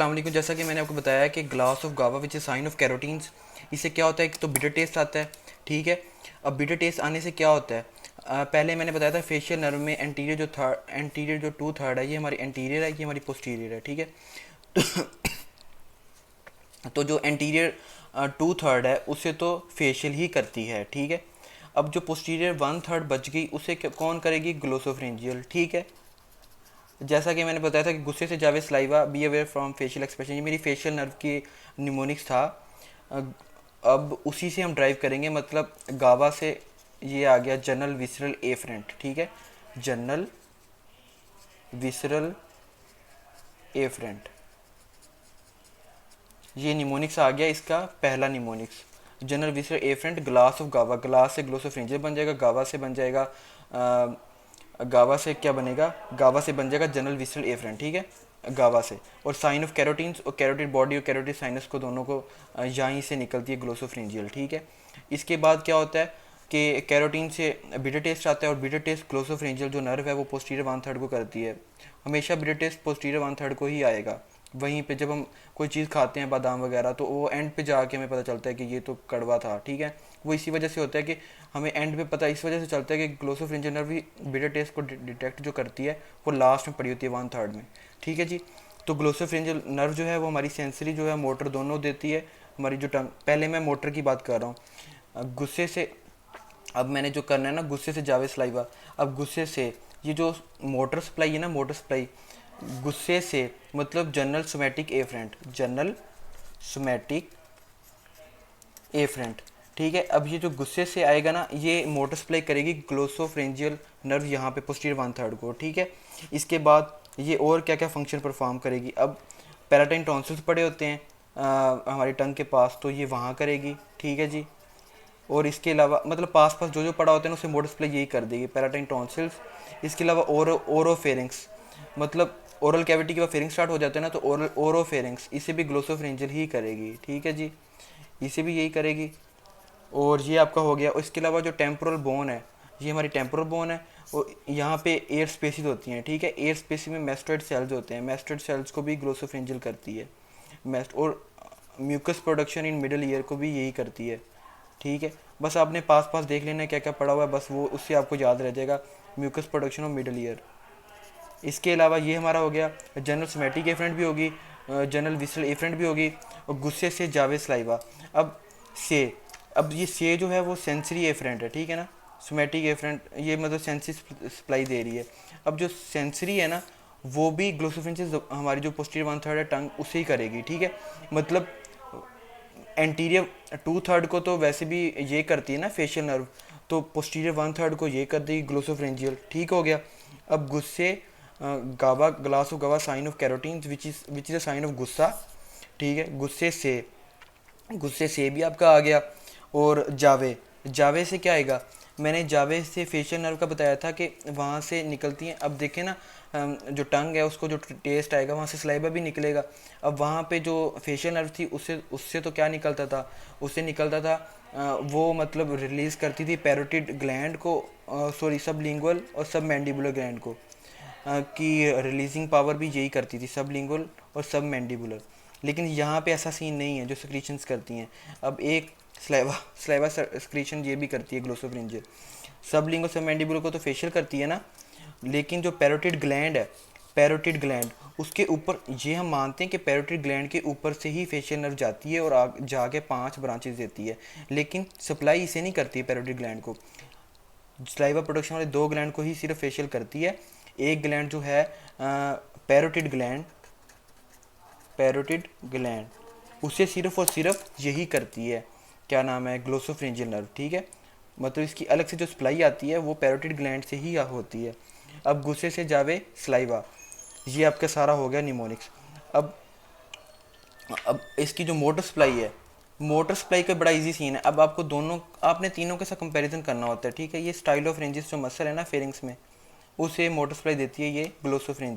अस्सलाम वालेकुम। जैसा कि मैंने आपको बताया कि ग्लास ऑफ गावा which is sine of carotenes, इससे क्या होता है, एक तो बिटर टेस्ट आता है। ठीक है, अब बिटर टेस्ट आने से क्या होता है, पहले मैंने बताया था फेशियल नर्व में एंटीरियर जो टू थर्ड है, ये हमारी एंटीरियर है, ये हमारी पोस्टीरियर है। ठीक है, तो जो एंटीरियर टू थर्ड है उसे तो फेशियल ही करती है। ठीक है, अब जो पोस्टीरियर वन थर्ड बच गई उसे कौन करेगी, ग्लोसोफ्रेंजियल। ठीक है, जैसा कि मैंने बताया था कि गुस्से से जावे saliva, be aware from facial expression, ये मेरी फेशियल नर्व की निमोनिक्स था। अ, अब उसी से हम ड्राइव करेंगे, मतलब गावा से ये आ गया जनरल विसरल एफरेंट। ठीक है, जनरल विसरल एफरेंट, ये निमोनिक्स आ गया, इसका पहला mnemonics general visceral efferent. Glass of गावा, ग्लास से ग्लोसोफ्रेंजियल बन जाएगा, गावा से बन जाएगा गावा से क्या बनेगा, गावा से बन जाएगा जनरल विसरल एफरेंट। ठीक है, गावा से। और साइन ऑफ कैरोटीन्स और कैरोटिड बॉडी और कैरोटिड साइनस को दोनों को यहीं से निकलती है ग्लोसोफ्रेंजियल। ठीक है, इसके बाद क्या होता है कि कैरोटीन से बिटर टेस्ट आता है, और बिटर टेस्ट ग्लोसोफ्रेंजियल जो नर्व है वो पोस्टीरियर वन थर्ड को करती है। हमेशा bitter taste posterior one third को ही आएगा। वहीं पे जब हम कोई चीज़ खाते हैं बादाम वगैरह, तो वो एंड पे जाके हमें पता चलता है कि ये तो कड़वा था। ठीक है, वो इसी वजह से होता है कि हमें एंड पे पता इस वजह से चलता है कि ग्लोसोफ्रेंजियल नर्व भी बिटर टेस्ट को डिटेक्ट जो करती है वो लास्ट में पड़ी होती है वन थर्ड में। ठीक है जी, तो ग्लोसोफ्रेंजियल नर्व जो है वो हमारी सेंसरी जो है मोटर दोनों देती है। हमारी जो टंग, पहले मैं मोटर की बात कर रहा हूँ, गुस्से से, अब मैंने जो करना है ना, गुस्से से जावे सलाइवा। अब गुस्से से ये जो मोटर सप्लाई है ना, मोटर सप्लाई गुस्से से मतलब general somatic efferent, general somatic efferent. ठीक है, अब ये जो गुस्से से आएगा ना, ये मोटर सप्लाई करेगी ग्लोसोफ्रेंजियल नर्व यहाँ पे पोस्टीरियर वन थर्ड को। ठीक है, इसके बाद ये और क्या क्या फंक्शन परफॉर्म करेगी। अब पैराटाइन टॉन्सिल्स पड़े होते हैं हमारी टंग के पास, तो ये वहाँ करेगी। ठीक है जी, और इसके अलावा मतलब पास पास जो जो पड़ा होता है ना उसे मोटर सप्लाई यही कर देगी, पैराटाइन टॉन्सिल्स। इसके अलावा ओरोफेरिंग्स, मतलब ओरल कैविटी के बाद फेरिंग स्टार्ट हो जाते हैं ना, तो ओरोफेरिंग्स इसे भी ग्लोसोफ्रेंजियल ही करेगी। ठीक है जी, इसे भी यही करेगी। और ये आपका हो गया। और इसके अलावा जो टेम्पोरल बोन है, ये हमारी टेम्पोरल बोन है, और यहाँ पे एयर स्पेसिस होती हैं। ठीक है, एयर स्पेसिस में मेस्टोइड सेल्स होते हैं, मेस्टोइड सेल्स को भी ग्लोसोफ्रेंजियल करती है। मेस्ट और mucus production in middle ear को भी यही करती है। ठीक है, बस आपने पास पास देख लेना है क्या क्या पड़ा हुआ है, बस वो उससे आपको याद रह जाएगा, म्यूकस प्रोडक्शन और मिडल ईयर। इसके अलावा ये हमारा हो गया जनरल सोमैटिक एफरेंट भी होगी, जनरल विसरल एफरेंट भी होगी, और गुस्से से जावे सलाइवा। अब से, अब ये से जो है वो सेंसरी एफरेंट है। ठीक है ना, सोमैटिक एफरेंट ये मतलब सेंसरी सप्लाई दे रही है। अब जो सेंसरी है ना, वो भी ग्लोसोफ्रेंजियल हमारी जो पोस्टीरियर वन थर्ड है टंग उसे ही करेगी। ठीक है, मतलब एंटीरियर टू थर्ड को तो वैसे भी ये करती है ना फेशियल नर्व, तो पोस्टीरियर वन थर्ड को ये कर देगी ग्लोसोफ्रेंजियल। ठीक हो गया। अब गुस्से गावा, ग्लास ऑफ गावा sign of carotene which is a sign of गुस्सा। ठीक है, गुस्से से भी आपका आ गया। और जावे, जावे से क्या आएगा, मैंने जावे से फेशियल नर्व का बताया था कि वहाँ से निकलती हैं। अब देखें ना, जो टंग है उसको जो टेस्ट आएगा वहाँ से सलाइवा भी निकलेगा। अब वहाँ पे जो फेशियल नर्व थी उससे उससे तो क्या निकलता था, उससे निकलता था वो मतलब रिलीज़ करती थी पैरोटिड ग्लैंड को, सॉरी सबलिंगुअल और सब मैंडिबुलर ग्लैंड को, की रिलीजिंग पावर भी यही करती थी, सबलिंगुअल और सब मैंडिबुलर। लेकिन यहाँ पे ऐसा सीन नहीं है जो सिक्रीशंस करती हैं। अब एक स्लाइवा स्लाइवा सिक्रीशन ये भी करती है ग्लोसोफ्रेंजियल। सबलिंगुअल सब मैंडिबुलर को तो फेशियल करती है ना, लेकिन जो पैरोटिड ग्लैंड है, पैरोटिड ग्लैंड उसके ऊपर, ये हम मानते हैं कि पैरोटिड ग्लैंड के ऊपर से ही फेशियल नर्व जाती है और जाके 5 ब्रांचेस देती है, लेकिन सप्लाई इसे नहीं करती है पैरोटिड ग्लैंड को। सलाइवा प्रोडक्शन वाले 2 ग्लैंड को ही सिर्फ फेशियल करती है। एक ग्लैंड जो है पैरोटिड ग्लैंड, पैरोटिड ग्लैंड उसे सिर्फ और सिर्फ यही करती है, क्या नाम है, ग्लोसोफ्रेंजियल नर्व। ठीक है, मतलब इसकी अलग से जो सप्लाई आती है वो पैरोटिड ग्लैंड से ही होती है। अब गुस्से से जावे सलाइवा, ये आपका सारा हो गया निमोनिक्स। अब इसकी जो मोटर सप्लाई है, मोटर सप्लाई का बड़ा इजी सीन है। अब आपको दोनों, आपने तीनों के साथ कंपैरिजन करना होता है। ठीक है, ये स्टाइल ऑफ रेंजेस जो मसल है ना फेरिंग्स में, उसे मोटर सप्लाई देती है ये ग्लोसोफ्रेंजियल।